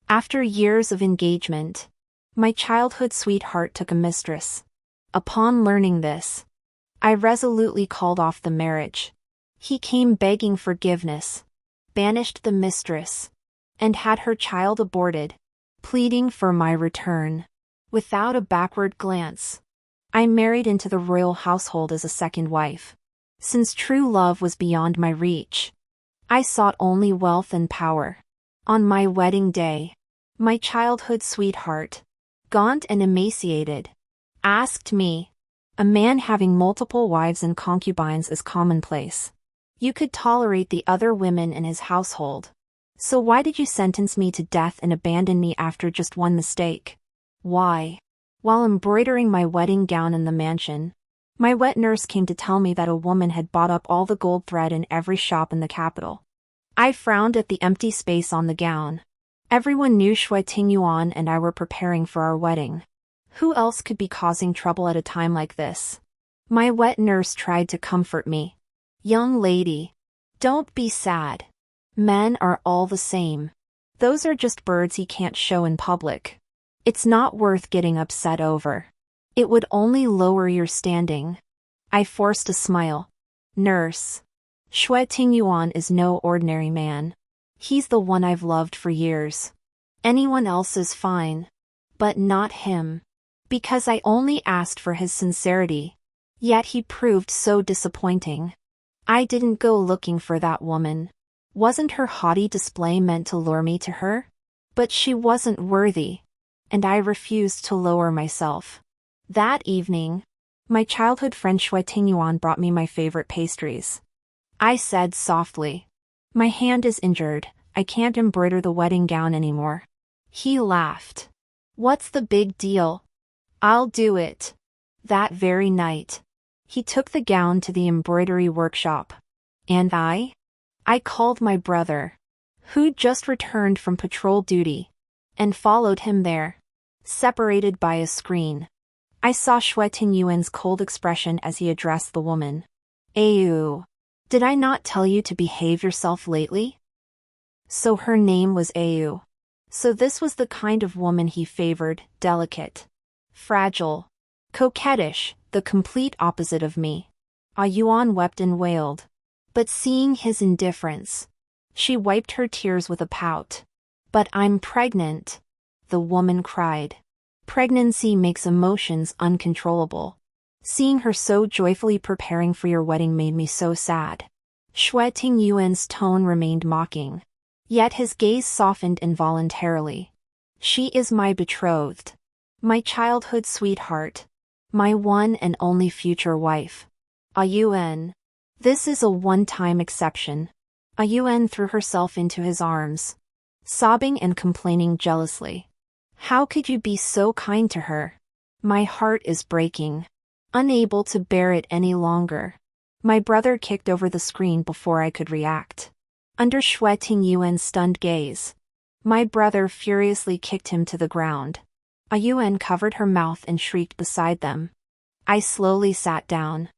After years of engagement, my childhood sweetheart took a mistress. Upon learning this, I resolutely called off the marriage. He came begging forgiveness, banished the mistress, and had her child aborted, pleading for my return. Without a backward glance, I married into the royal household as a second wife. Since true love was beyond my reach, I sought only wealth and power. On my wedding day, my childhood sweetheart, gaunt and emaciated, asked me, "A man having multiple wives and concubines is commonplace. You could tolerate the other women in his household. So why did you sentence me to death and abandon me after just one mistake?" Why? While embroidering my wedding gown in the mansion, my wet nurse came to tell me that a woman had bought up all the gold thread in every shop in the capital. I frowned at the empty space on the gown. Everyone knew Shui Tingyuan and I were preparing for our wedding. Who else could be causing trouble at a time like this? My wet nurse tried to comfort me. "Young lady, don't be sad. Men are all the same. Those are just birds he can't show in public. It's not worth getting upset over. It would only lower your standing." I forced a smile. "Nurse, Shui Tingyuan is no ordinary man. He's the one I've loved for years. Anyone else is fine, but not him." Because I only asked for his sincerity, yet he proved so disappointing. I didn't go looking for that woman. Wasn't her haughty display meant to lure me to her? But she wasn't worthy, and I refused to lower myself. That evening, my childhood friend Shui Tingyuan brought me my favorite pastries. I said softly, "My hand is injured, I can't embroider the wedding gown anymore." He laughed. "What's the big deal? I'll do it." That very night, he took the gown to the embroidery workshop. And I called my brother, who'd just returned from patrol duty, and followed him there. Separated by a screen, I saw Shui Tingyuan's cold expression as he addressed the woman. "Ayu, did I not tell you to behave yourself lately?" So her name was Ayu. So this was the kind of woman he favored, delicate, fragile, coquettish, the complete opposite of me. Ah Yuan wept and wailed. But seeing his indifference, she wiped her tears with a pout. "But I'm pregnant," the woman cried. Pregnancy makes emotions uncontrollable. Seeing her so joyfully preparing for your wedding made me so sad. Shui Tingyuan's tone remained mocking, yet his gaze softened involuntarily. "She is my betrothed, my childhood sweetheart, my one and only future wife. Ah Yuan. This is a one-time exception." Ah Yuan threw herself into his arms, sobbing and complaining jealously. "How could you be so kind to her? My heart is breaking." Unable to bear it any longer, my brother kicked over the screen before I could react. Under Shui Tingyuan's stunned gaze, my brother furiously kicked him to the ground. Ah Yuan covered her mouth and shrieked beside them. I slowly sat down.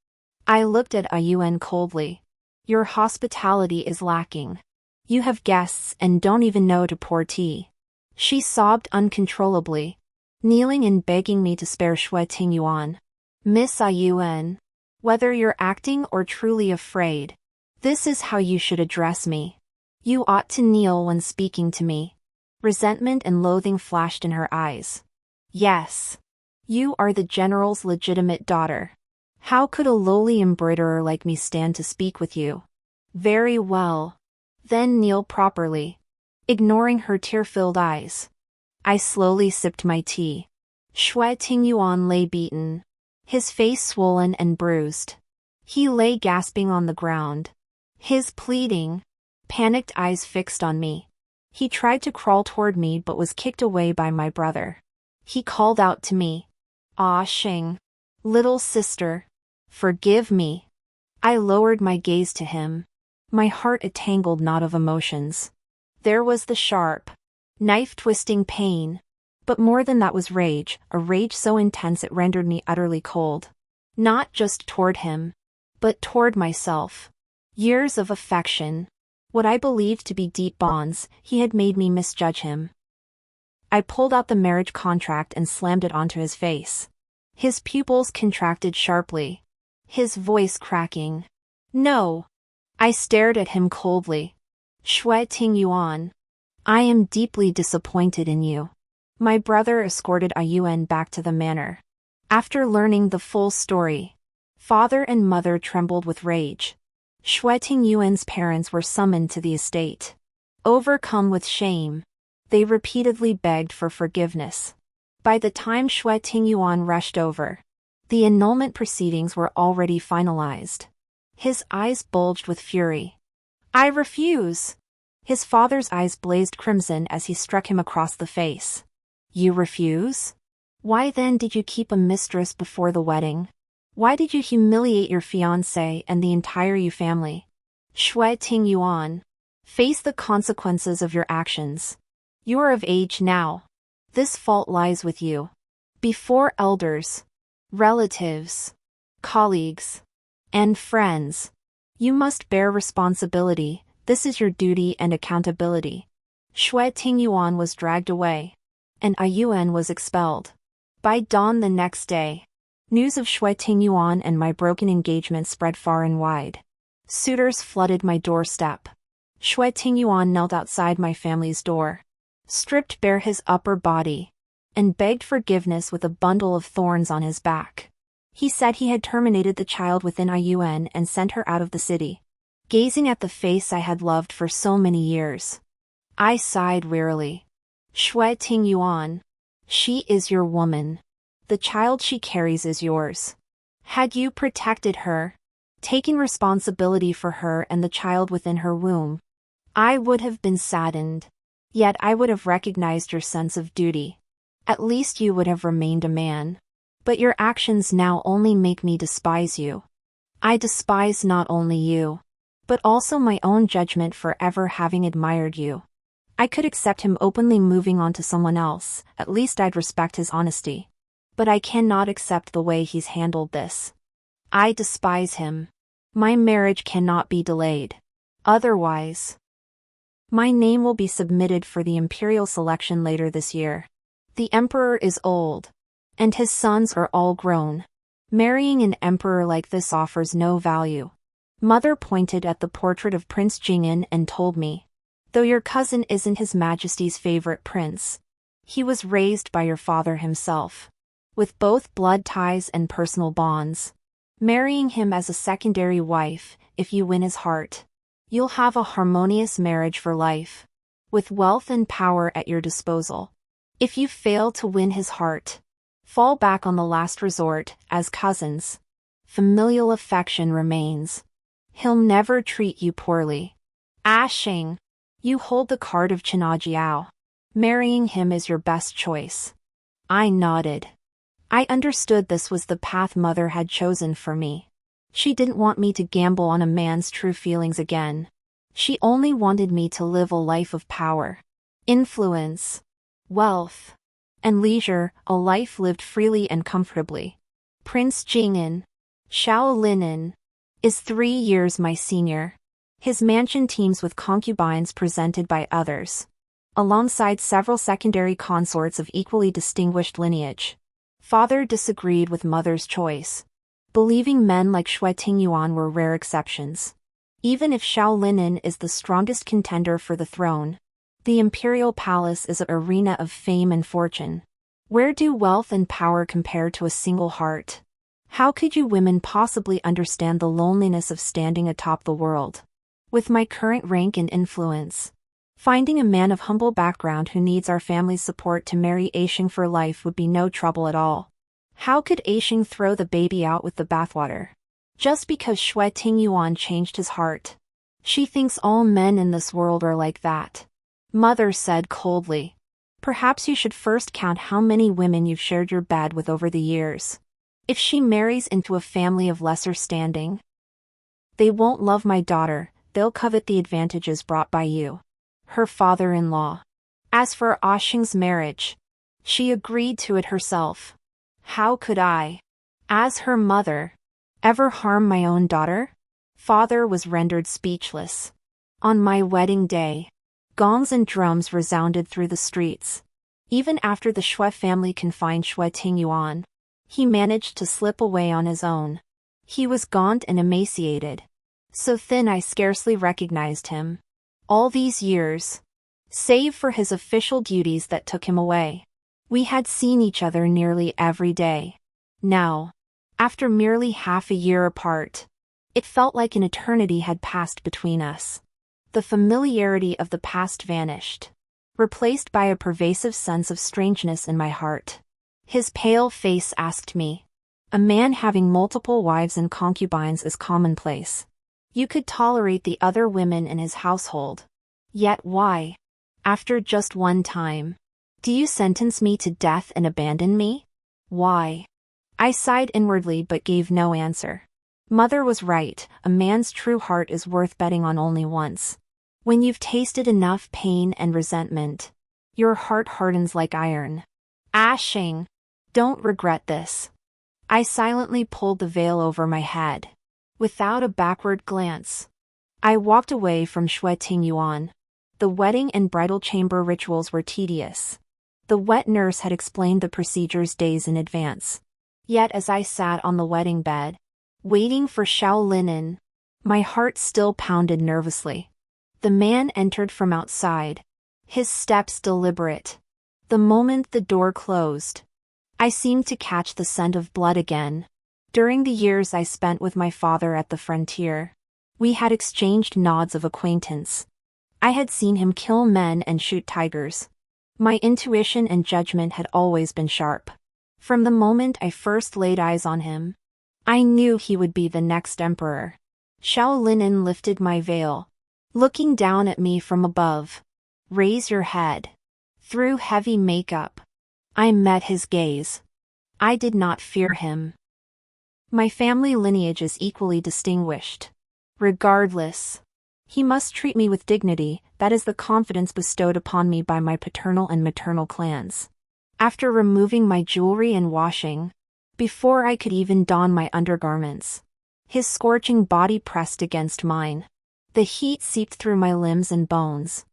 I looked at Ah Yuan coldly. "Your hospitality is lacking. You have guests and don't even know to pour tea." She sobbed uncontrollably, kneeling and begging me to spare Shui Tingyuan. "Miss Ah Yuan, whether you're acting or truly afraid, this is how you should address me. You ought to kneel when speaking to me." Resentment and loathing flashed in her eyes. "Yes. You are the general's legitimate daughter. How could a lowly embroiderer like me stand to speak with you?" "Very well. Then kneel properly." Ignoring her tear-filled eyes, I slowly sipped my tea. Shui Tingyuan lay beaten, his face swollen and bruised. He lay gasping on the ground, his pleading, panicked eyes fixed on me. He tried to crawl toward me but was kicked away by my brother. He called out to me, "Ah Sheng, little sister, forgive me." I lowered my gaze to him, my heart a tangled knot of emotions. There was the sharp, knife-twisting pain, but more than that was rage, a rage so intense it rendered me utterly cold. Not just toward him, but toward myself. Years of affection, what I believed to be deep bonds, he had made me misjudge him. I pulled out the marriage contract and slammed it onto his face. His pupils contracted sharply, his voice cracking. No. I stared at him coldly. Ting, I am deeply disappointed in you. My brother escorted Yun back to the manor. After learning the full story, father and mother trembled with rage. Tingyuan's parents were summoned to the estate. Overcome with shame, they repeatedly begged for forgiveness. By the time Tingyuan rushed over, the annulment proceedings were already finalized. His eyes bulged with fury. I refuse! His father's eyes blazed crimson as he struck him across the face. You refuse? Why then did you keep a mistress before the wedding? Why did you humiliate your fiancé and the entire Yu family? Tingyuan, face the consequences of your actions. You are of age now. This fault lies with you. Before elders, relatives, colleagues, and friends, you must bear responsibility. This is your duty and accountability. Tingyuan was dragged away, and Yun was expelled. By dawn the next day, news of Tingyuan and my broken engagement spread far and wide. Suitors flooded my doorstep. Tingyuan knelt outside my family's door, stripped bare his upper body, and begged forgiveness with a bundle of thorns on his back. He said he had terminated the child within Yun and sent her out of the city. Gazing at the face I had loved for so many years, I sighed wearily. Tingyuan, she is your woman. The child she carries is yours. Had you protected her, taking responsibility for her and the child within her womb, I would have been saddened. Yet I would have recognized your sense of duty. At least you would have remained a man. But your actions now only make me despise you. I despise not only you, but also my own judgment for ever having admired you. I could accept him openly moving on to someone else, at least I'd respect his honesty. But I cannot accept the way he's handled this. I despise him. My marriage cannot be delayed. Otherwise, my name will be submitted for the imperial selection later this year. The emperor is old, and his sons are all grown. Marrying an emperor like this offers no value. Mother pointed at the portrait of Prince.He and told me, though your cousin isn't His Majesty's favorite prince, he was raised by your father himself, with both blood ties and personal bonds. Marrying him as a secondary wife, if you win his heart, you'll have a harmonious marriage for life, with wealth and power at your disposal. If you fail to win his heart, fall back on the last resort, as cousins. Familial affection remains. He'll never treat you poorly. Ashing, you hold the card of Chinajiao. Marrying him is your best choice. I nodded. I understood this was the path Mother had chosen for me. She didn't want me to gamble on a man's true feelings again. She only wanted me to live a life of power, influence, wealth, and leisure, a life lived freely and comfortably. Prince Jing'an, Shaolinin, is 3 years my senior. His mansion teems with concubines presented by others, alongside several secondary consorts of equally distinguished lineage. Father disagreed with Mother's choice, believing men like Tingyuan were rare exceptions. Even if Shaolinin is the strongest contender for the throne, the imperial palace is an arena of fame and fortune. Where do wealth and power compare to a single heart? How could you women possibly understand the loneliness of standing atop the world? With my current rank and influence, finding a man of humble background who needs our family's support to marry Ashing for life would be no trouble at all. How could Ashing throw the baby out with the bathwater? Just because Tingyuan changed his heart. She thinks all men in this world are like that. Mother said coldly. Perhaps you should first count how many women you've shared your bed with over the years. If she marries into a family of lesser standing, they won't love my daughter, they'll covet the advantages brought by you, her father-in-law. As for Ashing's marriage, she agreed to it herself. How could I, as her mother, ever harm my own daughter? Father was rendered speechless. On my wedding day, gongs and drums resounded through the streets. Even after the Shui family confined Shui Tingyuan, he managed to slip away on his own. He was gaunt and emaciated, so thin I scarcely recognized him. All these years, save for his official duties that took him away, we had seen each other nearly every day. Now, after merely half a year apart, it felt like an eternity had passed between us. The familiarity of the past vanished, replaced by a pervasive sense of strangeness in my heart. His pale face asked me, "A man having multiple wives and concubines is commonplace. You could tolerate the other women in his household. Yet why? After just one time, do you sentence me to death and abandon me? Why?" I sighed inwardly but gave no answer. Mother was right, a man's true heart is worth betting on only once. When you've tasted enough pain and resentment, your heart hardens like iron. Ashing, don't regret this. I silently pulled the veil over my head. Without a backward glance, I walked away from Shui Tingyuan. The wedding and bridal chamber rituals were tedious. The wet nurse had explained the procedures days in advance. Yet as I sat on the wedding bed, waiting for Shaolinin, my heart still pounded nervously. The man entered from outside, his steps deliberate. The moment the door closed, I seemed to catch the scent of blood again. During the years I spent with my father at the frontier, we had exchanged nods of acquaintance. I had seen him kill men and shoot tigers. My intuition and judgment had always been sharp. From the moment I first laid eyes on him, I knew he would be the next emperor. Shaolinin lifted my veil, looking down at me from above. "Raise your head." Through heavy makeup, I met his gaze. I did not fear him. My family lineage is equally distinguished. Regardless, he must treat me with dignity, that is the confidence bestowed upon me by my paternal and maternal clans. After removing my jewelry and washing, before I could even don my undergarments, his scorching body pressed against mine. The heat seeped through my limbs and bones.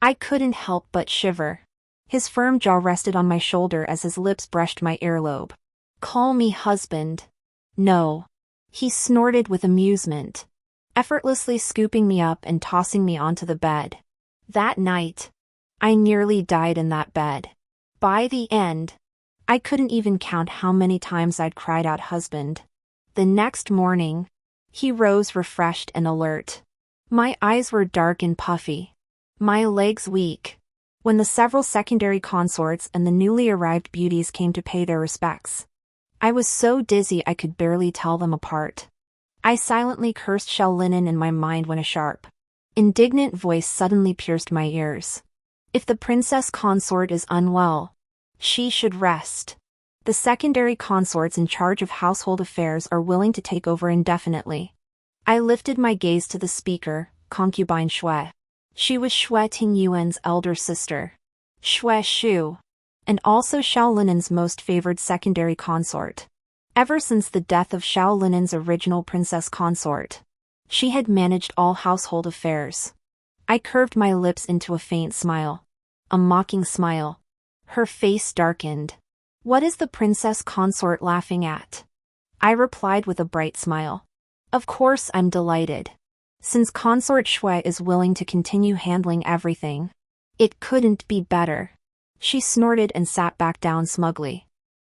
I couldn't help but shiver. His firm jaw rested on my shoulder as his lips brushed my earlobe. "Call me husband." "No." He snorted with amusement, effortlessly scooping me up and tossing me onto the bed. That night, I nearly died in that bed. By the end, I couldn't even count how many times I'd cried out husband. The next morning, he rose refreshed and alert. My eyes were dark and puffy, my legs weak. When the several secondary consorts and the newly arrived beauties came to pay their respects, I was so dizzy I could barely tell them apart. I silently cursed Shaolinin in my mind when a sharp, indignant voice suddenly pierced my ears. "If the princess consort is unwell, she should rest. The secondary consorts in charge of household affairs are willing to take over indefinitely." I lifted my gaze to the speaker, concubine Shui. She was Shui Tingyuan's elder sister, Shui Shu, and also Shaolinin's most favored secondary consort. Ever since the death of Shaolinin's original princess consort, she had managed all household affairs. I curved my lips into a faint smile. A mocking smile. Her face darkened. "What is the princess consort laughing at?" I replied with a bright smile. "Of course I'm delighted. Since consort Shui is willing to continue handling everything, it couldn't be better." She snorted and sat back down smugly.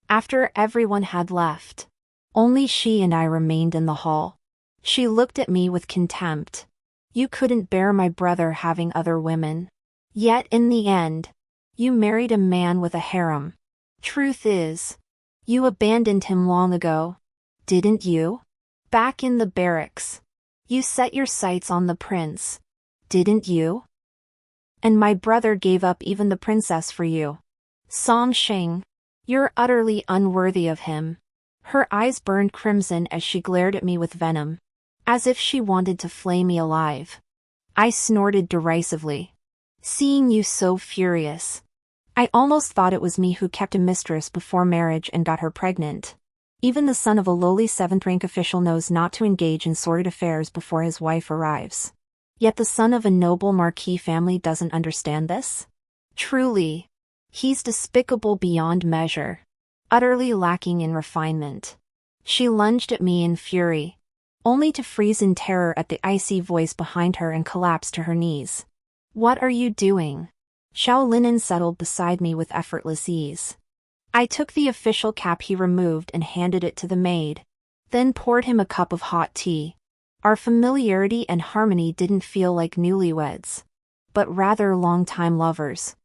After everyone had left, only she and I remained in the hall. She looked at me with contempt. "You couldn't bear my brother having other women. Yet in the end, you married a man with a harem. Truth is, you abandoned him long ago, didn't you? Back in the barracks, you set your sights on the prince, didn't you? And my brother gave up even the princess for you. Song Shing, you're utterly unworthy of him." Her eyes burned crimson as she glared at me with venom, as if she wanted to flay me alive. I snorted derisively. "Seeing you so furious, I almost thought it was me who kept a mistress before marriage and got her pregnant. Even the son of a lowly 7th-rank official knows not to engage in sordid affairs before his wife arrives. Yet the son of a noble marquis family doesn't understand this? Truly, He's despicable beyond measure, utterly lacking in refinement. She lunged at me in fury, only to freeze in terror at the icy voice behind her and collapse to her knees. "What are you doing?" Xiao Linen settled beside me with effortless ease. I took the official cap he removed and handed it to the maid, then poured him a cup of hot tea. Our familiarity and harmony didn't feel like newlyweds, but rather long-time lovers.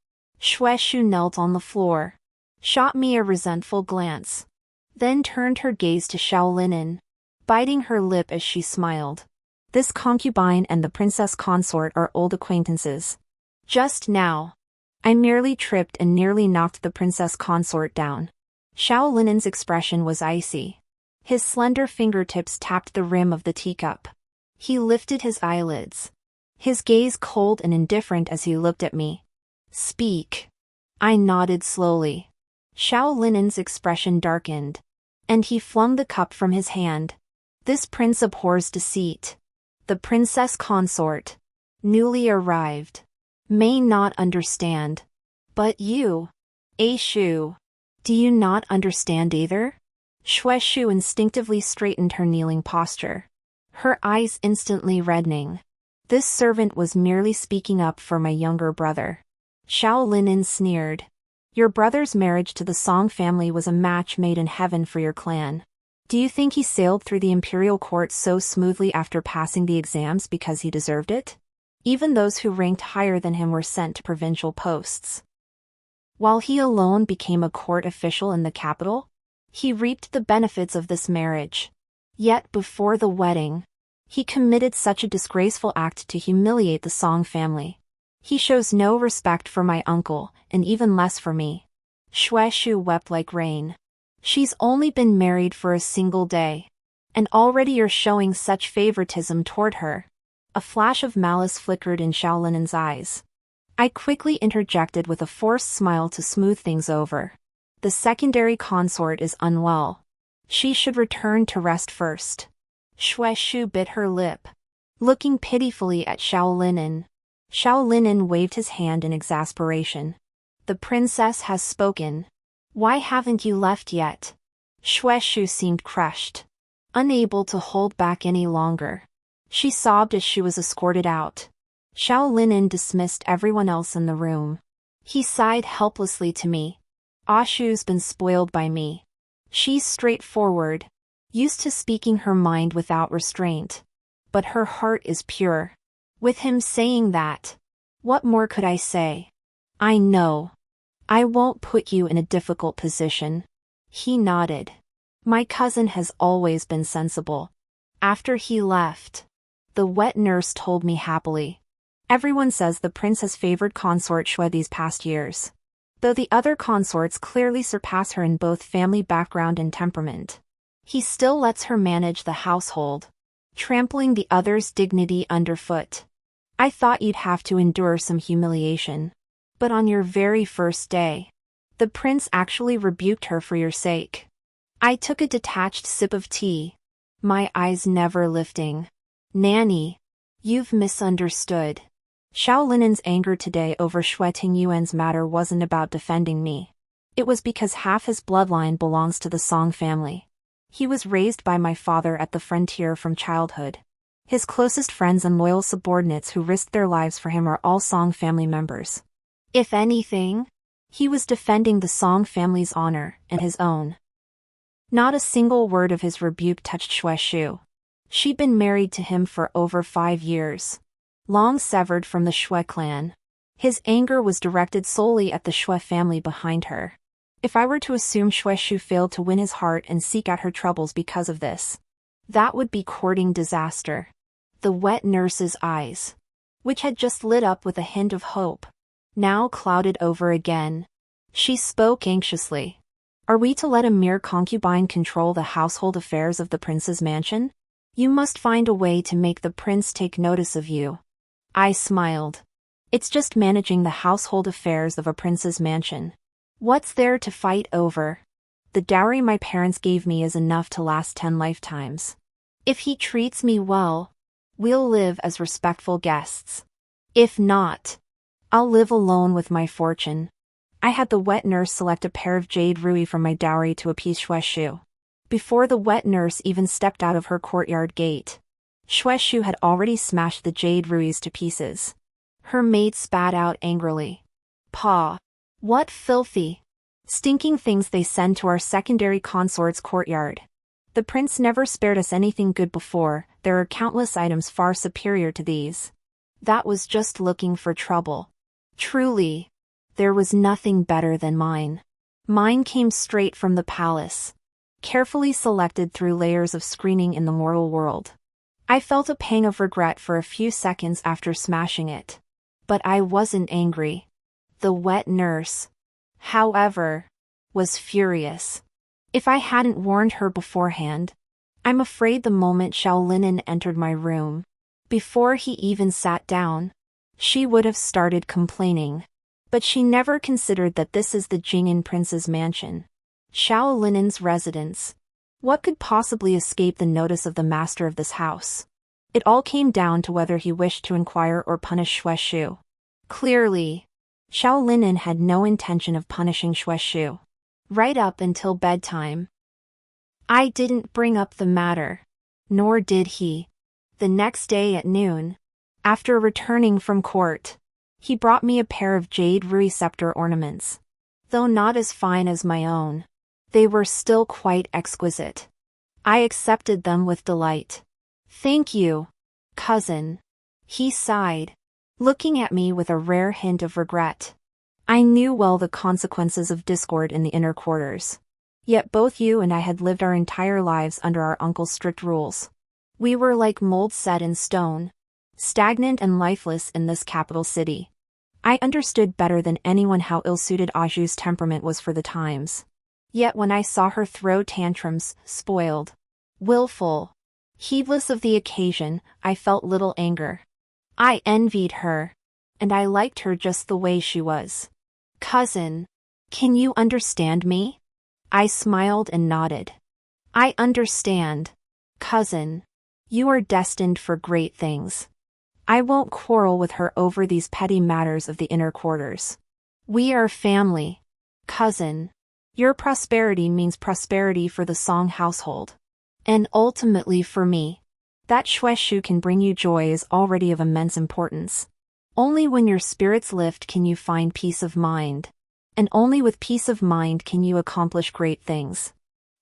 Shueshu knelt on the floor, shot me a resentful glance, then turned her gaze to Xiao Linen, biting her lip as she smiled. This concubine and the princess consort are old acquaintances. Just now, I merely tripped and nearly knocked the princess consort down. Xiao Linen's expression was icy. His slender fingertips tapped the rim of the teacup. He lifted his eyelids, his gaze cold and indifferent as he looked at me. "Speak." I nodded slowly. Xiao Linen's expression darkened, and he flung the cup from his hand. "This prince abhors deceit. The princess consort, newly arrived, may not understand. But you, Shu, do you not understand either?" Shueshu instinctively straightened her kneeling posture, her eyes instantly reddening. This servant was merely speaking up for my younger brother. Xiao Linen sneered. "Your brother's marriage to the Song family was a match made in heaven for your clan. Do you think he sailed through the imperial court so smoothly after passing the exams because he deserved it? Even those who ranked higher than him were sent to provincial posts, while he alone became a court official in the capital. He reaped the benefits of this marriage. Yet before the wedding, he committed such a disgraceful act to humiliate the Song family. He shows no respect for my uncle, and even less for me." Shueshu wept like rain. "She's only been married for a single day, and already you're showing such favoritism toward her." A flash of malice flickered in Xiao Linen's eyes. I quickly interjected with a forced smile to smooth things over. "The secondary consort is unwell. She should return to rest first." Shueshu bit her lip, looking pitifully at Xiao Linen. Xiao Linen waved his hand in exasperation. "The princess has spoken. Why haven't you left yet?" Shueshu seemed crushed, unable to hold back any longer. She sobbed as she was escorted out. Xiao Linen dismissed everyone else in the room. He sighed helplessly to me. "Ashu's been spoiled by me. She's straightforward, used to speaking her mind without restraint. But her heart is pure." With him saying that, what more could I say? "I know. I won't put you in a difficult position." He nodded. "My cousin has always been sensible." After he left, the wet nurse told me happily, "Everyone says the prince has favored consort Shui these past years, though the other consorts clearly surpass her in both family background and temperament. He still lets her manage the household, trampling the others' dignity underfoot. I thought you'd have to endure some humiliation. But on your very first day, the prince actually rebuked her for your sake." I took a detached sip of tea, my eyes never lifting. "Nanny, you've misunderstood." Xiao Linen's anger today over Shui Tingyuan's matter wasn't about defending me. It was because half his bloodline belongs to the Song family. He was raised by my father at the frontier from childhood. His closest friends and loyal subordinates who risked their lives for him are all Song family members. If anything, he was defending the Song family's honor and his own. Not a single word of his rebuke touched Shueshu. She'd been married to him for over 5 years, long severed from the Shui clan. His anger was directed solely at the Shui family behind her. If I were to assume Shueshu failed to win his heart and seek out her troubles because of this, that would be courting disaster. The wet nurse's eyes, which had just lit up with a hint of hope, now clouded over again. She spoke anxiously. "Are we to let a mere concubine control the household affairs of the prince's mansion? You must find a way to make the prince take notice of you." I smiled. "It's just managing the household affairs of a prince's mansion. What's there to fight over? The dowry my parents gave me is enough to last 10 lifetimes. If he treats me well, we'll live as respectful guests. If not, I'll live alone with my fortune." I had the wet nurse select a pair of jade ruby from my dowry to appease Shueshu. Before the wet nurse even stepped out of her courtyard gate, Shueshu had already smashed the jade rubies to pieces. Her maid spat out angrily. "Pa! What filthy, stinking things they send to our secondary consort's courtyard. The prince never spared us anything good before, there are countless items far superior to these. That was just looking for trouble. Truly, there was nothing better than mine. Mine came straight from the palace, carefully selected through layers of screening in the mortal world." I felt a pang of regret for a few seconds after smashing it. But I wasn't angry. The wet nurse, however, was furious. If I hadn't warned her beforehand, I'm afraid the moment Xiao Linen entered my room, before he even sat down, she would have started complaining. But she never considered that this is the Jing'an prince's mansion, Xiao Linen's residence. What could possibly escape the notice of the master of this house? It all came down to whether he wished to inquire or punish Shueshu. Clearly, Xiao Linen had no intention of punishing Shueshu. Right up until bedtime. I didn't bring up the matter. Nor did he. The next day at noon, after returning from court, he brought me a pair of jade ruby scepter ornaments. Though not as fine as my own, they were still quite exquisite. I accepted them with delight. "Thank you, cousin," he sighed, looking at me with a rare hint of regret. I knew well the consequences of discord in the inner quarters. Yet both you and I had lived our entire lives under our uncle's strict rules. We were like molds set in stone, stagnant and lifeless in this capital city. I understood better than anyone how ill-suited Aju's temperament was for the times. Yet when I saw her throw tantrums, spoiled, willful, heedless of the occasion, I felt little anger. I envied her, and I liked her just the way she was. "Cousin, can you understand me?" I smiled and nodded. "I understand, cousin. You are destined for great things. I won't quarrel with her over these petty matters of the inner quarters. We are family, cousin. Your prosperity means prosperity for the Song household. And ultimately for me. That Shueshu can bring you joy is already of immense importance. Only when your spirits lift can you find peace of mind. And only with peace of mind can you accomplish great things.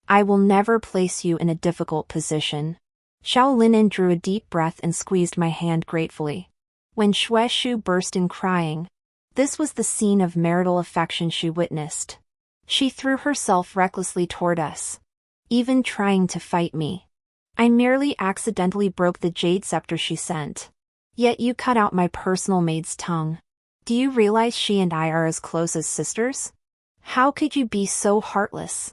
I will never place you in a difficult position." Xiao Linen drew a deep breath and squeezed my hand gratefully. When Shueshu burst in crying, this was the scene of marital affection she witnessed. She threw herself recklessly toward us, even trying to fight me. I merely accidentally broke the jade scepter she sent. Yet you cut out my personal maid's tongue. Do you realize she and I are as close as sisters? How could you be so heartless?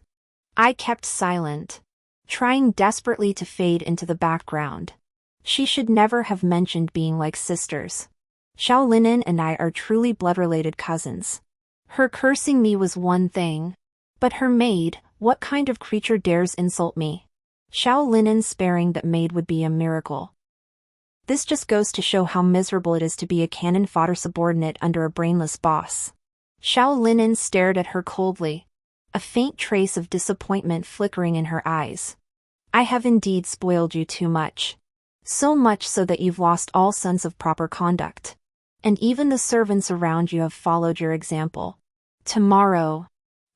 I kept silent, trying desperately to fade into the background. She should never have mentioned being like sisters. Xiao Linen and I are truly blood-related cousins. Her cursing me was one thing. But her maid, what kind of creature dares insult me? Xiao Linen sparing that maid would be a miracle. This just goes to show how miserable it is to be a cannon fodder subordinate under a brainless boss. Xiao Linen stared at her coldly, a faint trace of disappointment flickering in her eyes. I have indeed spoiled you too much. So much so that you've lost all sense of proper conduct. And even the servants around you have followed your example. Tomorrow,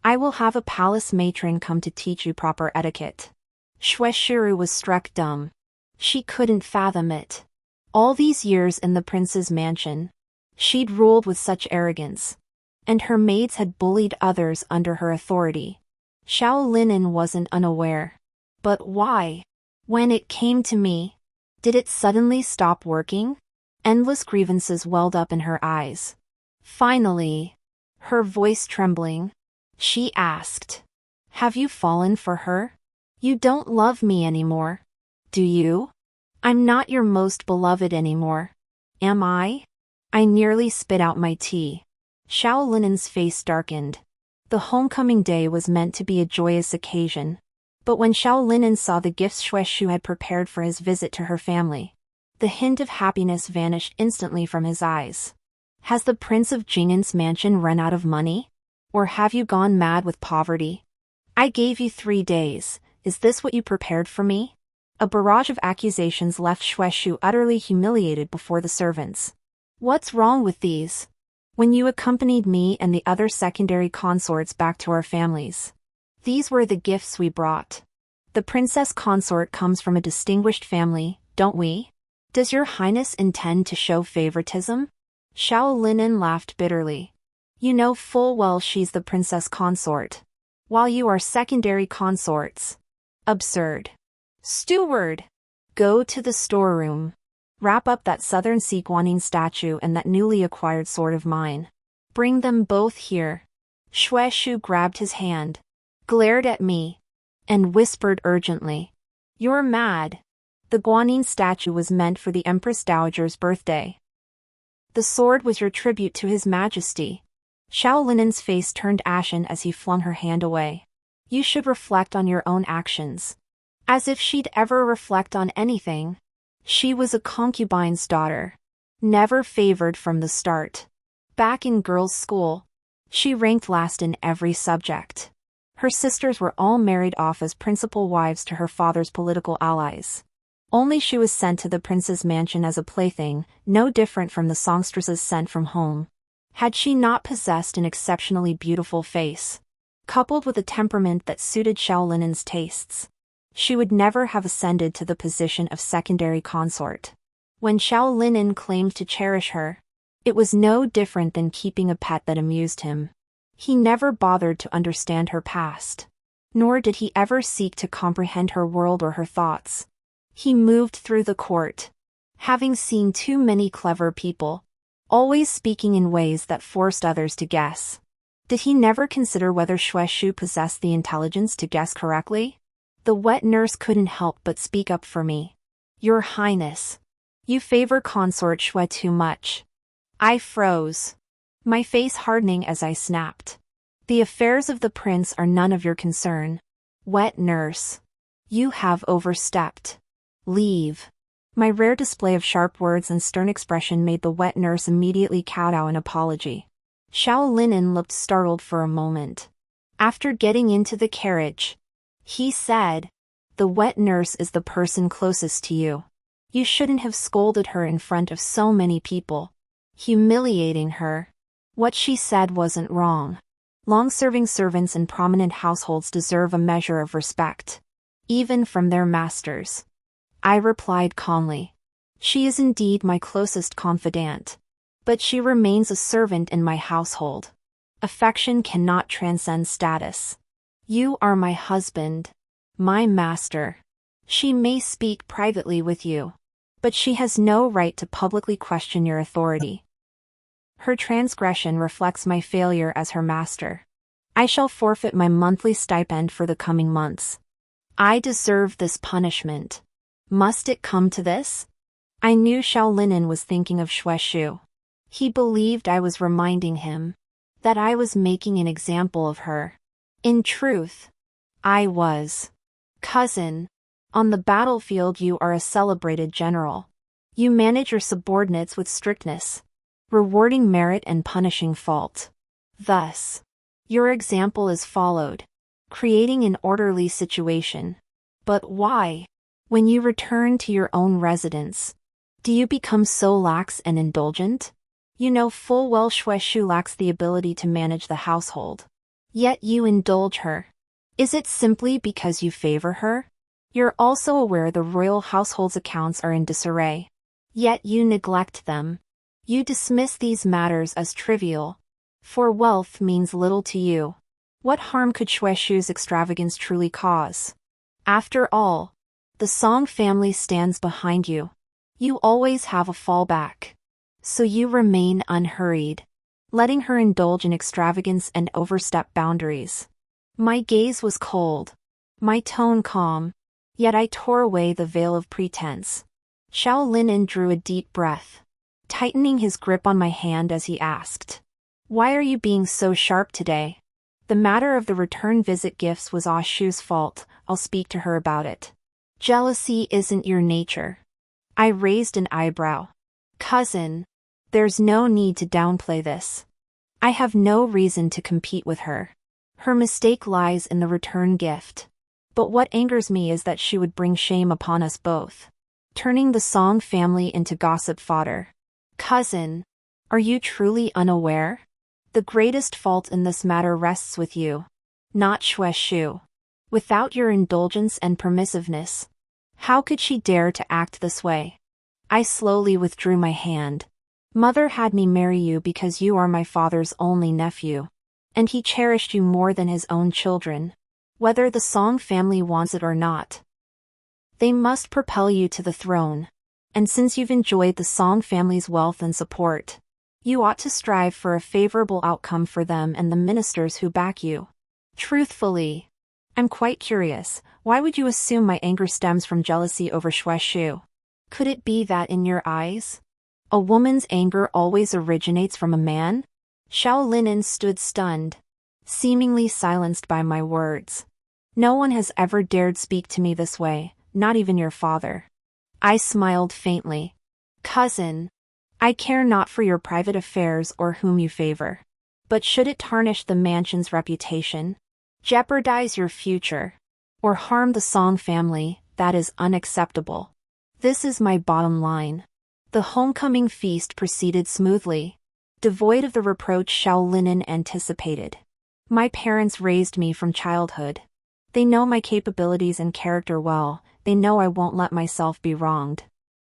I will have a palace matron come to teach you proper etiquette. Shueshu was struck dumb. She couldn't fathom it. All these years in the prince's mansion, she'd ruled with such arrogance. And her maids had bullied others under her authority. Xiao Linen wasn't unaware. But why? When it came to me, did it suddenly stop working? Endless grievances welled up in her eyes. Finally, her voice trembling, she asked, "Have you fallen for her? You don't love me anymore, do you? I'm not your most beloved anymore, am I?" I nearly spit out my tea. Xiao Linen's face darkened. The homecoming day was meant to be a joyous occasion. But when Xiao Linen saw the gifts Shueshu had prepared for his visit to her family, the hint of happiness vanished instantly from his eyes. Has the Prince of Jing'an's mansion run out of money? Or have you gone mad with poverty? I gave you 3 days, is this what you prepared for me? A barrage of accusations left Shueshu utterly humiliated before the servants. What's wrong with these? When you accompanied me and the other secondary consorts back to our families. These were the gifts we brought. The princess consort comes from a distinguished family, don't we? Does your highness intend to show favoritism? Xiao Linen laughed bitterly. You know full well she's the princess consort, while you are secondary consorts. Absurd. Steward! Go to the storeroom. Wrap up that southern sea guanyin statue and that newly acquired sword of mine. Bring them both here. Shueshu grabbed his hand, glared at me, and whispered urgently. You're mad. The guanyin statue was meant for the Empress Dowager's birthday. The sword was your tribute to His Majesty. Xiao Linen's face turned ashen as he flung her hand away. You should reflect on your own actions. As if she'd ever reflect on anything. She was a concubine's daughter. Never favored from the start. Back in girls' school, she ranked last in every subject. Her sisters were all married off as principal wives to her father's political allies. Only she was sent to the prince's mansion as a plaything, no different from the songstresses sent from home. Had she not possessed an exceptionally beautiful face, coupled with a temperament that suited Xiao Linen's tastes, she would never have ascended to the position of secondary consort. When Xiao Linen claimed to cherish her, it was no different than keeping a pet that amused him. He never bothered to understand her past, nor did he ever seek to comprehend her world or her thoughts. He moved through the court, having seen too many clever people, always speaking in ways that forced others to guess. Did he never consider whether Shueshu possessed the intelligence to guess correctly? The wet nurse couldn't help but speak up for me. Your Highness, you favor consort Shue too much. I froze, my face hardening as I snapped. The affairs of the prince are none of your concern. Wet nurse, you have overstepped. Leave. My rare display of sharp words and stern expression made the wet nurse immediately kowtow an apology. Xiao Linen looked startled for a moment. After getting into the carriage, he said, the wet nurse is the person closest to you. You shouldn't have scolded her in front of so many people, humiliating her. What she said wasn't wrong. Long-serving servants in prominent households deserve a measure of respect, even from their masters. I replied calmly. She is indeed my closest confidant, but she remains a servant in my household. Affection cannot transcend status. You are my husband, my master. She may speak privately with you, but she has no right to publicly question your authority. Her transgression reflects my failure as her master. I shall forfeit my monthly stipend for the coming months. I deserve this punishment. Must it come to this? I knew Xiao Linen was thinking of Shueshu. He believed I was reminding him that I was making an example of her. In truth, I was. Cousin, on the battlefield you are a celebrated general. You manage your subordinates with strictness, rewarding merit and punishing fault. Thus, your example is followed, creating an orderly situation. But why, when you return to your own residence, do you become so lax and indulgent? You know full well Shueshu lacks the ability to manage the household. Yet you indulge her. Is it simply because you favor her? You're also aware the royal household's accounts are in disarray. Yet you neglect them. You dismiss these matters as trivial. For wealth means little to you. What harm could Shueshu's extravagance truly cause? After all, the Song family stands behind you. You always have a fallback. So you remain unhurried, letting her indulge in extravagance and overstep boundaries. My gaze was cold, my tone calm, yet I tore away the veil of pretense. Xiao Linen drew a deep breath, tightening his grip on my hand as he asked, why are you being so sharp today? The matter of the return visit gifts was Ah Shu's fault. I'll speak to her about it. Jealousy isn't your nature. I raised an eyebrow. Cousin, there's no need to downplay this. I have no reason to compete with her. Her mistake lies in the return gift. But what angers me is that she would bring shame upon us both, turning the Song family into gossip fodder. Cousin, are you truly unaware? The greatest fault in this matter rests with you, not Shueshu. Without your indulgence and permissiveness, how could she dare to act this way? I slowly withdrew my hand. Mother had me marry you because you are my father's only nephew, and he cherished you more than his own children, whether the Song family wants it or not. They must propel you to the throne, and since you've enjoyed the Song family's wealth and support, you ought to strive for a favorable outcome for them and the ministers who back you. Truthfully, I'm quite curious, why would you assume my anger stems from jealousy over Shueshu? Could it be that in your eyes, a woman's anger always originates from a man? Xiao Linen stood stunned, seemingly silenced by my words. No one has ever dared speak to me this way, not even your father. I smiled faintly. Cousin, I care not for your private affairs or whom you favor. But should it tarnish the mansion's reputation, jeopardize your future, or harm the Song family, that is unacceptable. This is my bottom line. The homecoming feast proceeded smoothly, devoid of the reproach Xiao Linen anticipated. My parents raised me from childhood. They know my capabilities and character well. They know I won't let myself be wronged.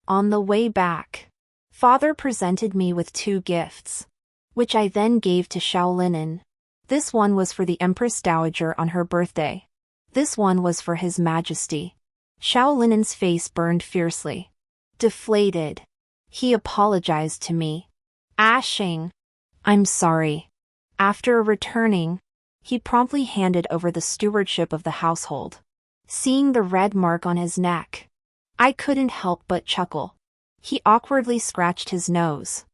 On the way back, Father presented me with 2 gifts, which I then gave to Xiao Linen. This one was for the Empress Dowager on her birthday. This one was for His Majesty. Xiao Linen's face burned fiercely. Deflated, he apologized to me. Ashing, I'm sorry. After returning, he promptly handed over the stewardship of the household. Seeing the red mark on his neck, I couldn't help but chuckle. He awkwardly scratched his nose.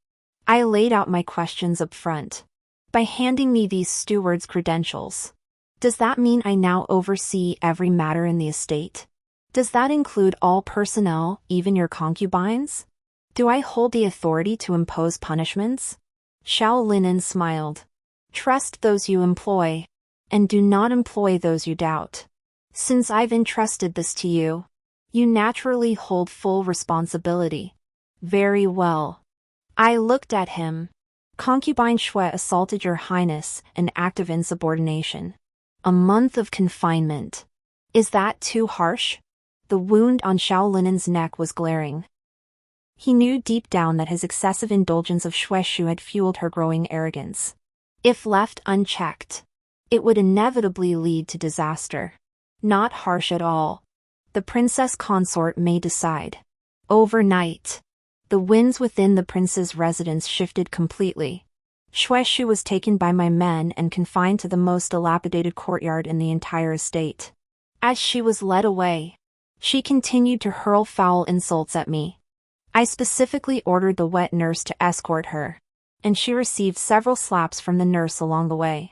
I laid out my questions up front. By handing me these steward's credentials, does that mean I now oversee every matter in the estate? Does that include all personnel, even your concubines? Do I hold the authority to impose punishments? Xiao Linen smiled. Trust those you employ, and do not employ those you doubt. Since I've entrusted this to you, you naturally hold full responsibility. Very well. I looked at him. Concubine Shui assaulted your highness, an act of insubordination. A month of confinement. Is that too harsh? The wound on Xiao Linen's neck was glaring. He knew deep down that his excessive indulgence of Shueshu had fueled her growing arrogance. If left unchecked, it would inevitably lead to disaster. Not harsh at all. The princess consort may decide. Overnight, the winds within the prince's residence shifted completely. Shueshu was taken by my men and confined to the most dilapidated courtyard in the entire estate. As she was led away, she continued to hurl foul insults at me. I specifically ordered the wet nurse to escort her, and she received several slaps from the nurse along the way.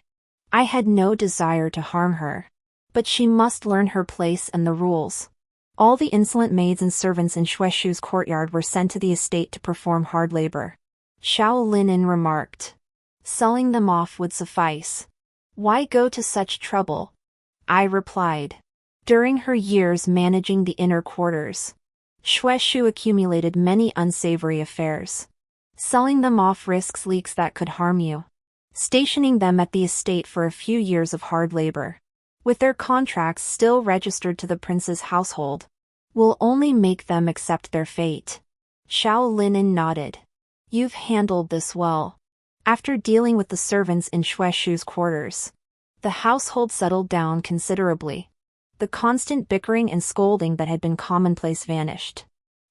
I had no desire to harm her, but she must learn her place and the rules. All the insolent maids and servants in Shueshu's courtyard were sent to the estate to perform hard labor. Xiao Linen remarked. Selling them off would suffice. Why go to such trouble? I replied. During her years managing the inner quarters, Shueshu accumulated many unsavory affairs. Selling them off risks leaks that could harm you. Stationing them at the estate for a few years of hard labor, with their contracts still registered to the prince's household, will only make them accept their fate. Xiao Linen nodded. You've handled this well. After dealing with the servants in Shueshu's quarters, the household settled down considerably. The constant bickering and scolding that had been commonplace vanished.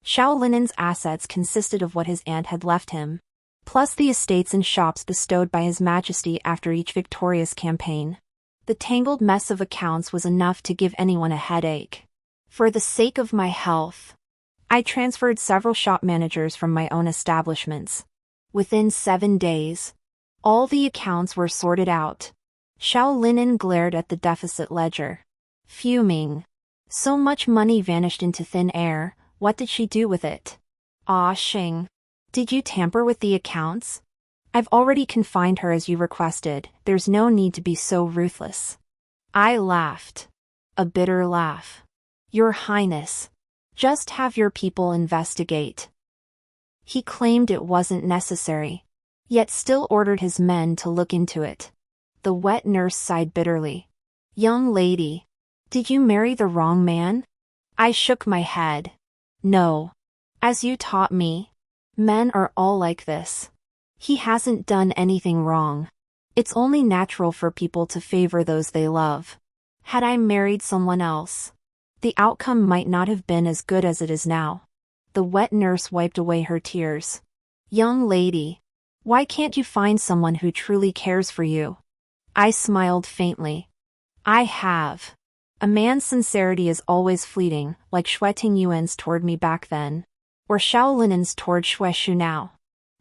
Xiao Linen's assets consisted of what his aunt had left him, plus the estates and shops bestowed by His Majesty after each victorious campaign. The tangled mess of accounts was enough to give anyone a headache. For the sake of my health, I transferred several shop managers from my own establishments. Within 7 days, all the accounts were sorted out. Xiao Linen glared at the deficit ledger, fuming. So much money vanished into thin air. What did she do with it? Ah Xing. Did you tamper with the accounts? I've already confined her as you requested, there's no need to be so ruthless. I laughed. A bitter laugh. Your Highness. Just have your people investigate. He claimed it wasn't necessary, yet still ordered his men to look into it. The wet nurse sighed bitterly. Young lady, did you marry the wrong man? I shook my head. No. As you taught me. Men are all like this. He hasn't done anything wrong. It's only natural for people to favor those they love. Had I married someone else, the outcome might not have been as good as it is now. The wet nurse wiped away her tears. Young lady, why can't you find someone who truly cares for you? I smiled faintly. I have. A man's sincerity is always fleeting, like Shui Tingyuan's toward me back then, or Shaolinen's toward Shueshu now.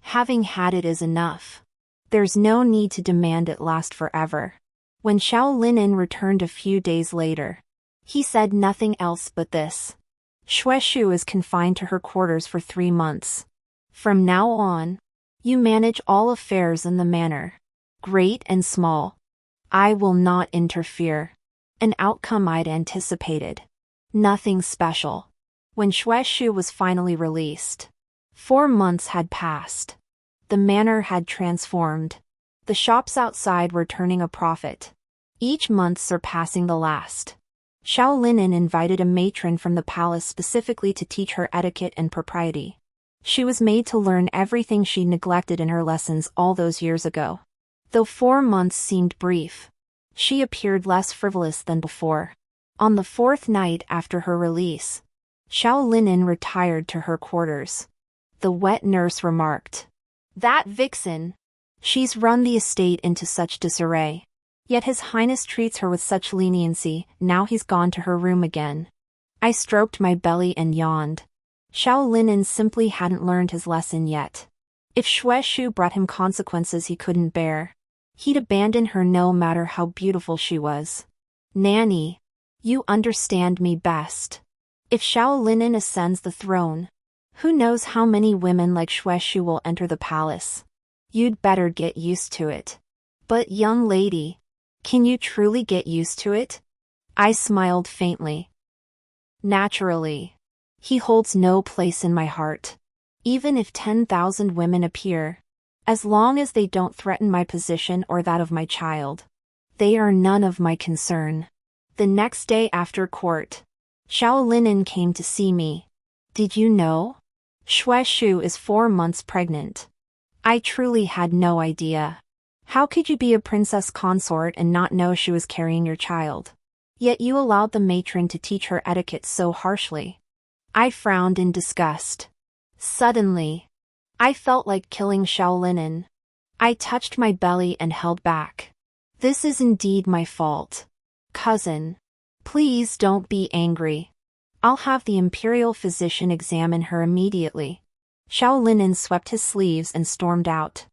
Having had it is enough. There's no need to demand it last forever. When Shaolinen returned a few days later, he said nothing else but this. Shueshu is confined to her quarters for 3 months. From now on, you manage all affairs in the manor, great and small. I will not interfere. An outcome I'd anticipated. Nothing special. When Shueshu was finally released, 4 months had passed. The manor had transformed. The shops outside were turning a profit, each month surpassing the last. Shaolinen invited a matron from the palace specifically to teach her etiquette and propriety. She was made to learn everything she neglected in her lessons all those years ago. Though 4 months seemed brief, she appeared less frivolous than before. On the 4th night after her release, Shaolinen retired to her quarters. The wet nurse remarked, "That vixen! She's run the estate into such disarray. Yet His Highness treats her with such leniency, now he's gone to her room again." I stroked my belly and yawned. Shaolinen simply hadn't learned his lesson yet. If Shueshu brought him consequences he couldn't bear, he'd abandon her no matter how beautiful she was. Nanny, you understand me best. If Shaolinen ascends the throne, who knows how many women like Shueshu will enter the palace. You'd better get used to it. But young lady, can you truly get used to it? I smiled faintly. Naturally. He holds no place in my heart. Even if 10,000 women appear, as long as they don't threaten my position or that of my child, they are none of my concern. The next day after court, Shaolinen came to see me. Did you know? Shueshu is 4 months pregnant. I truly had no idea. How could you be a princess consort and not know she was carrying your child? Yet you allowed the matron to teach her etiquette so harshly. I frowned in disgust. Suddenly, I felt like killing Shaolinen. I touched my belly and held back. This is indeed my fault. Cousin, please don't be angry. I'll have the imperial physician examine her immediately. Shaolinen swept his sleeves and stormed out.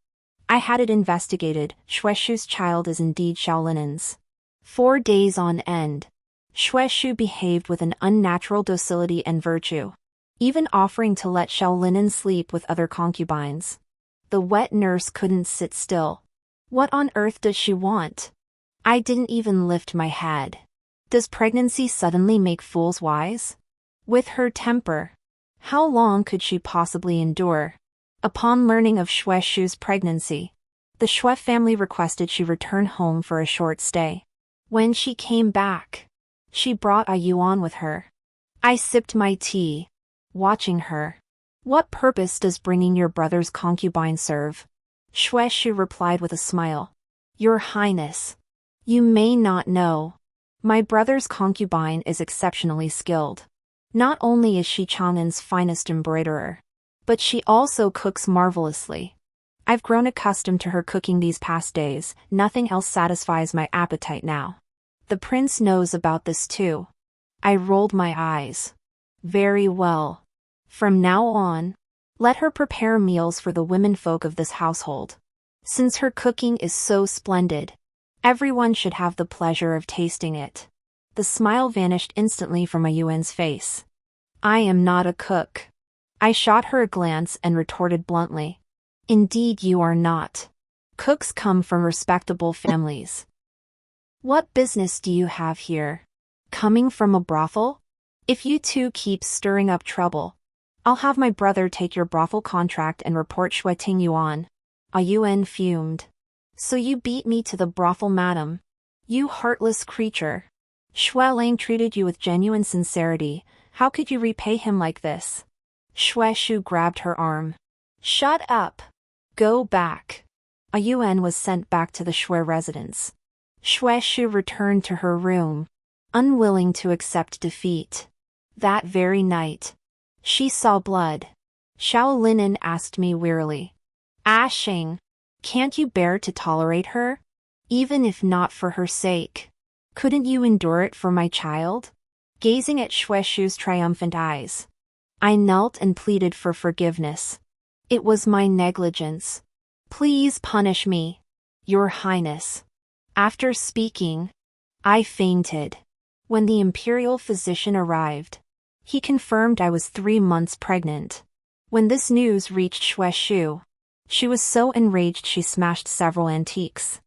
I had it investigated, Shueshu's child is indeed Shaolinen's. 4 days on end, Shueshu behaved with an unnatural docility and virtue, even offering to let Shaolinen sleep with other concubines. The wet nurse couldn't sit still. What on earth does she want? I didn't even lift my head. Does pregnancy suddenly make fools wise? With her temper, how long could she possibly endure? Upon learning of Shueshu's pregnancy, the Shui family requested she return home for a short stay. When she came back, she brought a yuan with her. I sipped my tea, watching her. What purpose does bringing your brother's concubine serve? Shueshu replied with a smile. Your Highness, you may not know. My brother's concubine is exceptionally skilled. Not only is she Chang'an's finest embroiderer, but she also cooks marvelously. I've grown accustomed to her cooking these past days, nothing else satisfies my appetite now. The prince knows about this too. I rolled my eyes. Very well. From now on, let her prepare meals for the womenfolk of this household. Since her cooking is so splendid, everyone should have the pleasure of tasting it. The smile vanished instantly from Yuan's face. I am not a cook. I shot her a glance and retorted bluntly. Indeed you are not. Cooks come from respectable families. What business do you have here? Coming from a brothel? If you two keep stirring up trouble, I'll have my brother take your brothel contract and report Asserting you on. Yun fumed. So you beat me to the brothel, madam? You heartless creature. Asserting treated you with genuine sincerity. How could you repay him like this? Shu grabbed her arm. Shut up. Go back. Yun was sent back to the Shui residence. Shu returned to her room, unwilling to accept defeat. That very night, she saw blood. Xiao Linen asked me wearily. Ashing, can't you bear to tolerate her? Even if not for her sake. Couldn't you endure it for my child? Gazing at Shu's triumphant eyes, I knelt and pleaded for forgiveness. It was my negligence. Please punish me, Your Highness. After speaking, I fainted. When the imperial physician arrived, he confirmed I was 3 months pregnant. When this news reached Shu, she was so enraged she smashed several antiques.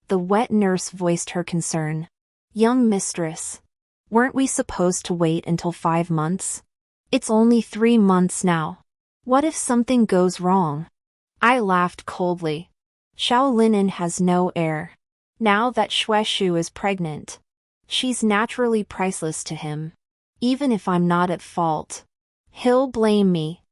The wet nurse voiced her concern. Young mistress, weren't we supposed to wait until 5 months? It's only 3 months now. What if something goes wrong? I laughed coldly. Xiao Linen has no heir. Now that Shu is pregnant, she's naturally priceless to him. Even if I'm not at fault, he'll blame me.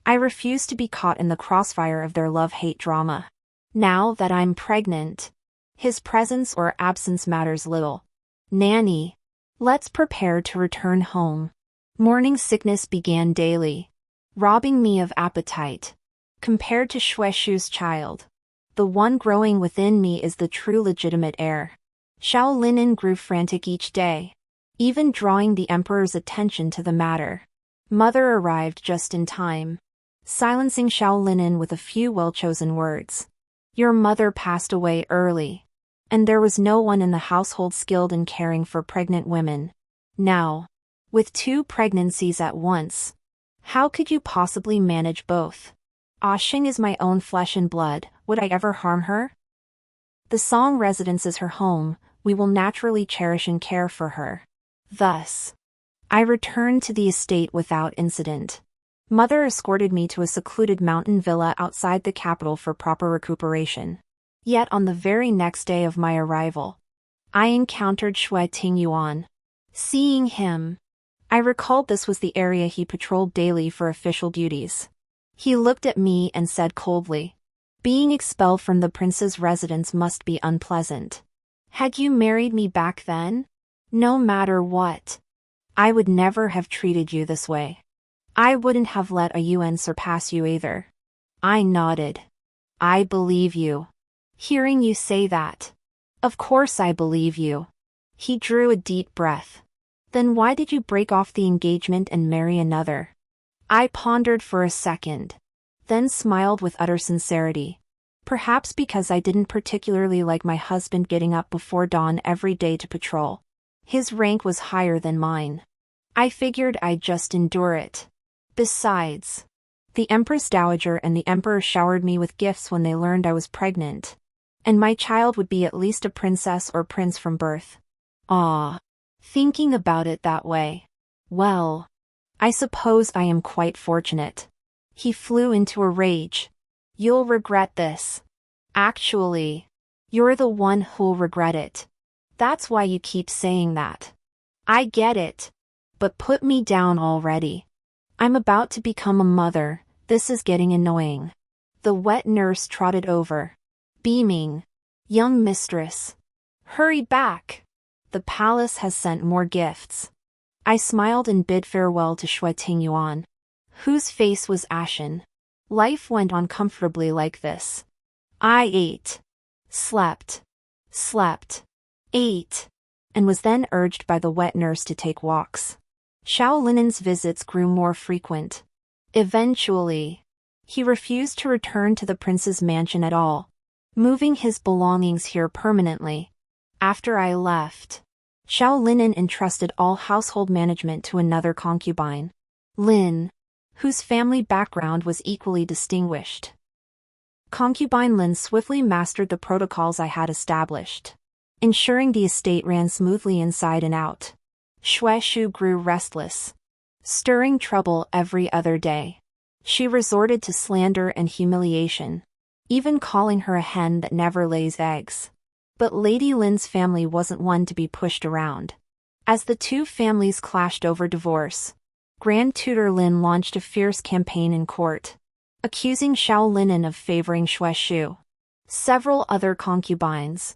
I refuse to be caught in the crossfire of their love-hate drama. Now that I'm pregnant, his presence or absence matters little. Nanny, let's prepare to return home. Morning sickness began daily, robbing me of appetite. Compared to Shu's child, the one growing within me is the true legitimate heir. Xiao Linen grew frantic each day, even drawing the emperor's attention to the matter. Mother arrived just in time, silencing Xiao Linen with a few well-chosen words. Your mother passed away early, and there was no one in the household skilled in caring for pregnant women. Now, with 2 pregnancies at once, how could you possibly manage both? Ashing is my own flesh and blood, would I ever harm her? The Song residence is her home, we will naturally cherish and care for her. Thus, I returned to the estate without incident. Mother escorted me to a secluded mountain villa outside the capital for proper recuperation. Yet on the very next day of my arrival, I encountered Asserting Yuan. Seeing him, I recalled this was the area he patrolled daily for official duties. He looked at me and said coldly, being expelled from the prince's residence must be unpleasant. Had you married me back then? No matter what, I would never have treated you this way. I wouldn't have let a Yuan surpass you either. I nodded. I believe you. Hearing you say that. Of course I believe you. He drew a deep breath. Then why did you break off the engagement and marry another? I pondered for a second, then smiled with utter sincerity. Perhaps because I didn't particularly like my husband getting up before dawn every day to patrol. His rank was higher than mine. I figured I'd just endure it. Besides, the Empress Dowager and the Emperor showered me with gifts when they learned I was pregnant. And my child would be at least a princess or prince from birth. Ah, thinking about it that way. Well, I suppose I am quite fortunate. He flew into a rage. You'll regret this. Actually, you're the one who'll regret it. That's why you keep saying that. I get it. But put me down already. I'm about to become a mother, this is getting annoying. The wet nurse trotted over, beaming. Young mistress, hurry back. The palace has sent more gifts. I smiled and bid farewell to Asserting Yuan, whose face was ashen. Life went on comfortably like this. I ate, slept, ate, and was then urged by the wet nurse to take walks. Xiao Linen's visits grew more frequent. Eventually, he refused to return to the prince's mansion at all, moving his belongings here permanently. After I left, Xiao Linen entrusted all household management to another concubine, Lin, whose family background was equally distinguished. Concubine Lin swiftly mastered the protocols I had established, ensuring the estate ran smoothly inside and out. Shu grew restless, stirring trouble every other day. She resorted to slander and humiliation, even calling her a hen that never lays eggs. But Lady Lin's family wasn't one to be pushed around. As the two families clashed over divorce, Grand Tutor Lin launched a fierce campaign in court, accusing Xiao Linen of favoring Shu. Several other concubines,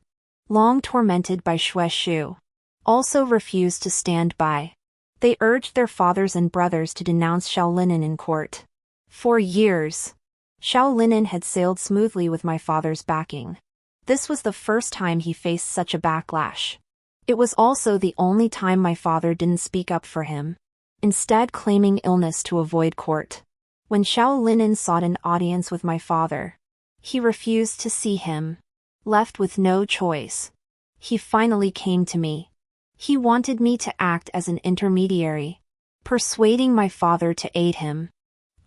long tormented by Shu, also refused to stand by. They urged their fathers and brothers to denounce Xiao Linen in court. For years, Xiao Linen had sailed smoothly with my father's backing. This was the first time he faced such a backlash. It was also the only time my father didn't speak up for him, instead claiming illness to avoid court. When Xiao Linen sought an audience with my father, he refused to see him. Left with no choice, he finally came to me. He wanted me to act as an intermediary, persuading my father to aid him.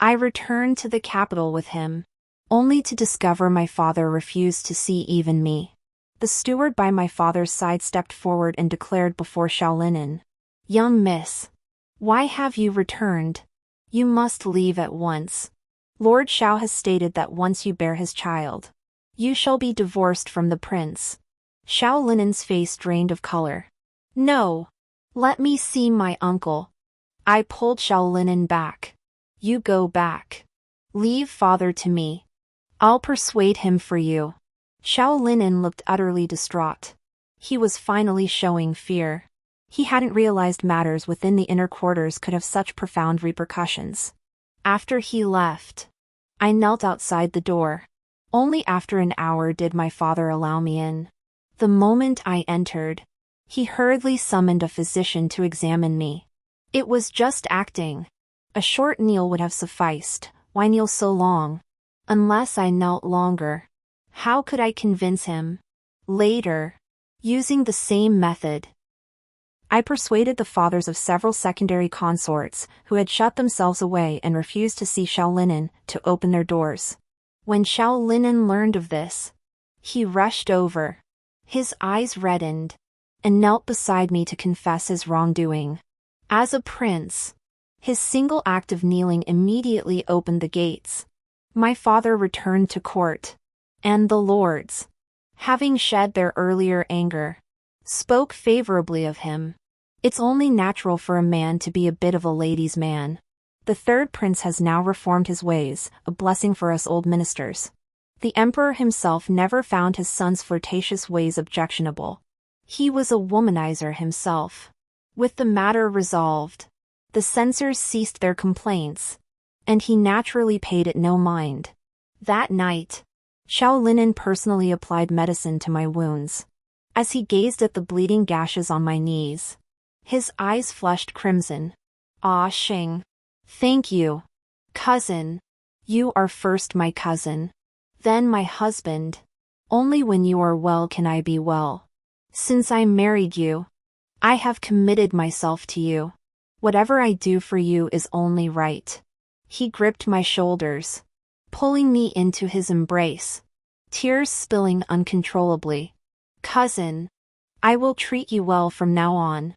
I returned to the capital with him, only to discover my father refused to see even me. The steward by my father's side stepped forward and declared before Xiao Linen, "Young miss, why have you returned? You must leave at once. Lord Xiao has stated that once you bear his child, you shall be divorced from the prince." Xiao Linen's face drained of color. "No! Let me see my uncle." I pulled Xiao Linen back. "You go back. Leave father to me. I'll persuade him for you." Xiao Linen looked utterly distraught. He was finally showing fear. He hadn't realized matters within the inner quarters could have such profound repercussions. After he left, I knelt outside the door. Only after an hour did my father allow me in. The moment I entered, he hurriedly summoned a physician to examine me. It was just acting. A short kneel would have sufficed. Why kneel so long? Unless I knelt longer. How could I convince him? Later, using the same method, I persuaded the fathers of several secondary consorts, who had shut themselves away and refused to see Xiao Linen, to open their doors. When Xiao Linen learned of this, he rushed over. His eyes reddened, and knelt beside me to confess his wrongdoing. As a prince, his single act of kneeling immediately opened the gates. My father returned to court, and the lords, having shed their earlier anger, spoke favorably of him. It's only natural for a man to be a bit of a ladies' man. The third prince has now reformed his ways, a blessing for us old ministers. The emperor himself never found his son's flirtatious ways objectionable. He was a womanizer himself. With the matter resolved, the censors ceased their complaints, and he naturally paid it no mind. That night, Xiao Linen personally applied medicine to my wounds. As he gazed at the bleeding gashes on my knees, his eyes flushed crimson. "Ah, Xing. Thank you. Cousin. You are first my cousin, then my husband. Only when you are well can I be well. Since I married you, I have committed myself to you. Whatever I do for you is only right." He gripped my shoulders, pulling me into his embrace, tears spilling uncontrollably. "Cousin, I will treat you well from now on.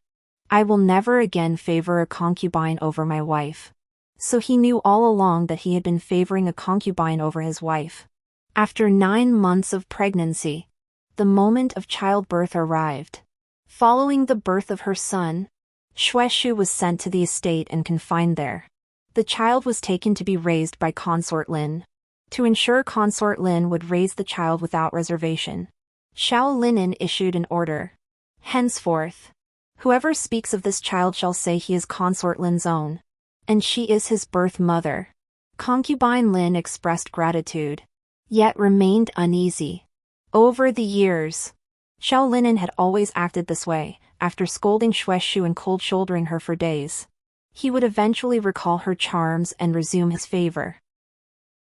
I will never again favor a concubine over my wife." So he knew all along that he had been favoring a concubine over his wife. After 9 months of pregnancy, the moment of childbirth arrived. Following the birth of her son, Shu was sent to the estate and confined there. The child was taken to be raised by Consort Lin. To ensure Consort Lin would raise the child without reservation, Xiao Linen issued an order. Henceforth, whoever speaks of this child shall say he is Consort Lin's own, and she is his birth mother. Concubine Lin expressed gratitude, yet remained uneasy. Over the years, Xiao Linen had always acted this way. After scolding Shu and cold-shouldering her for days, he would eventually recall her charms and resume his favor.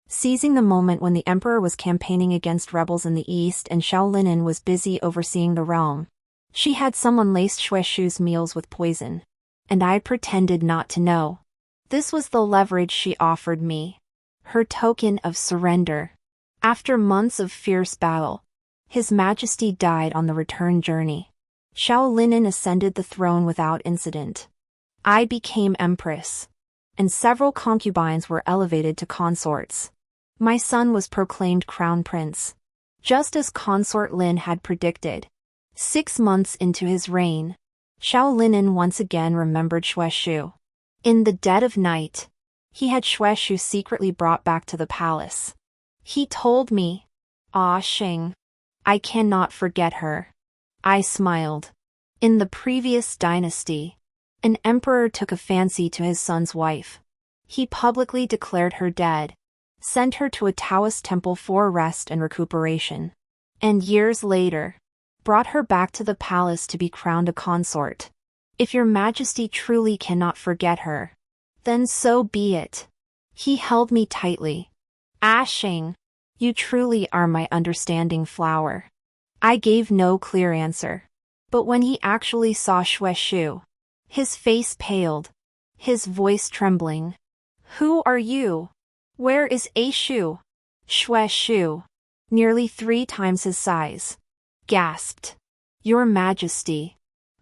Seizing the moment when the emperor was campaigning against rebels in the east and Xiao Linen was busy overseeing the realm, she had someone lace Shu's meals with poison, and I pretended not to know. This was the leverage she offered me, her token of surrender. After months of fierce battle, His Majesty died on the return journey. Xiao Linan ascended the throne without incident. I became empress, and several concubines were elevated to consorts. My son was proclaimed crown prince, just as consort Lin had predicted. 6 months into his reign, Xiao Linan once again remembered Xueshu. In the dead of night, he had Xueshu secretly brought back to the palace. He told me, "Ah Xing, I cannot forget her." I smiled. In the previous dynasty, an emperor took a fancy to his son's wife. He publicly declared her dead, sent her to a Taoist temple for rest and recuperation, and years later, brought her back to the palace to be crowned a consort. If your Majesty truly cannot forget her, then so be it. He held me tightly. Ah Xing, you truly are my understanding flower. I gave no clear answer. But when he actually saw Xueshu, his face paled, his voice trembling. Who are you? Where is Aishu? Xueshu, nearly 3 times his size, gasped. Your Majesty,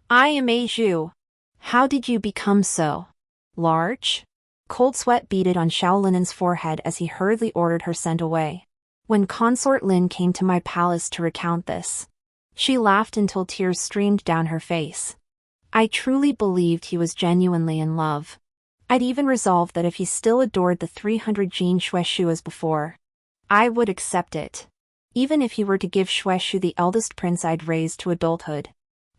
I am Aishu. How did you become so large? Cold sweat beaded on Xiao Linen's forehead as he hurriedly ordered her sent away. When Consort Lin came to my palace to recount this, she laughed until tears streamed down her face. I truly believed he was genuinely in love. I'd even resolved that if he still adored the 300 Jin Xueshu as before, I would accept it. Even if he were to give Xueshu the eldest prince I'd raised to adulthood,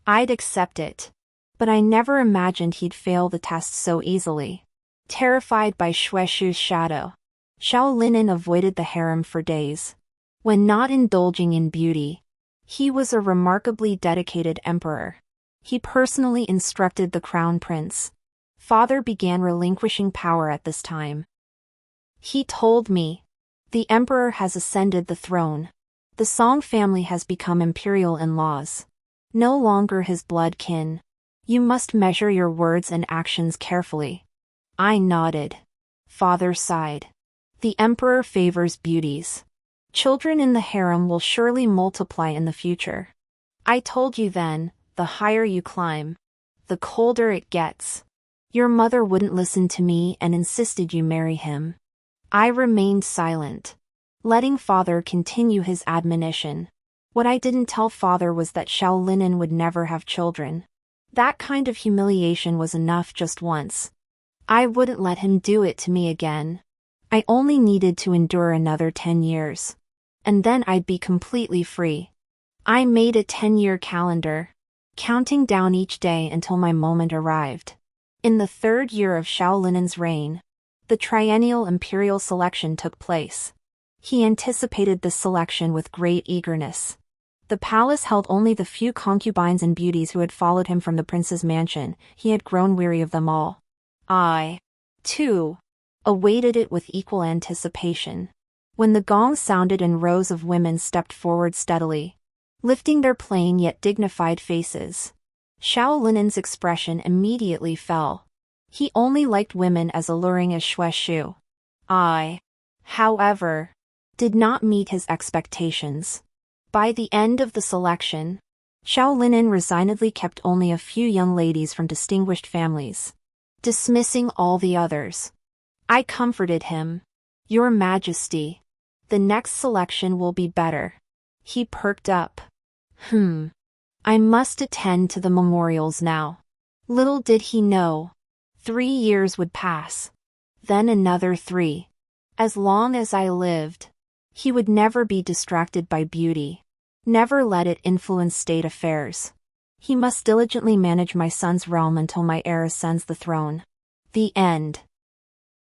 I'd accept it. But I never imagined he'd fail the test so easily. Terrified by Xueshu's shadow, Xiao Linan avoided the harem for days. When not indulging in beauty, he was a remarkably dedicated emperor. He personally instructed the crown prince. Father began relinquishing power at this time. He told me, the emperor has ascended the throne. The Song family has become imperial in-laws. No longer his blood kin. You must measure your words and actions carefully. I nodded. Father sighed. The emperor favors beauties. Children in the harem will surely multiply in the future. I told you then, the higher you climb, the colder it gets. Your mother wouldn't listen to me and insisted you marry him. I remained silent, letting father continue his admonition. What I didn't tell father was that Xiao Linan would never have children. That kind of humiliation was enough just once. I wouldn't let him do it to me again. I only needed to endure another 10 years. And then I'd be completely free. I made a 10-year calendar, counting down each day until my moment arrived. In the 3rd year of Xiao Linan's reign, the triennial imperial selection took place. He anticipated this selection with great eagerness. The palace held only the few concubines and beauties who had followed him from the prince's mansion. He had grown weary of them all. I, too, awaited it with equal anticipation. When the gong sounded and rows of women stepped forward steadily, lifting their plain yet dignified faces, Xiao Linan's expression immediately fell. He only liked women as alluring as Xueshu. I, however, did not meet his expectations. By the end of the selection, Xiao Linan resignedly kept only a few young ladies from distinguished families, dismissing all the others. I comforted him. Your Majesty, the next selection will be better. He perked up. I must attend to the memorials now. Little did he know, 3 years would pass. Then another 3. As long as I lived, he would never be distracted by beauty. Never let it influence state affairs. He must diligently manage my son's realm until my heir ascends the throne. The end.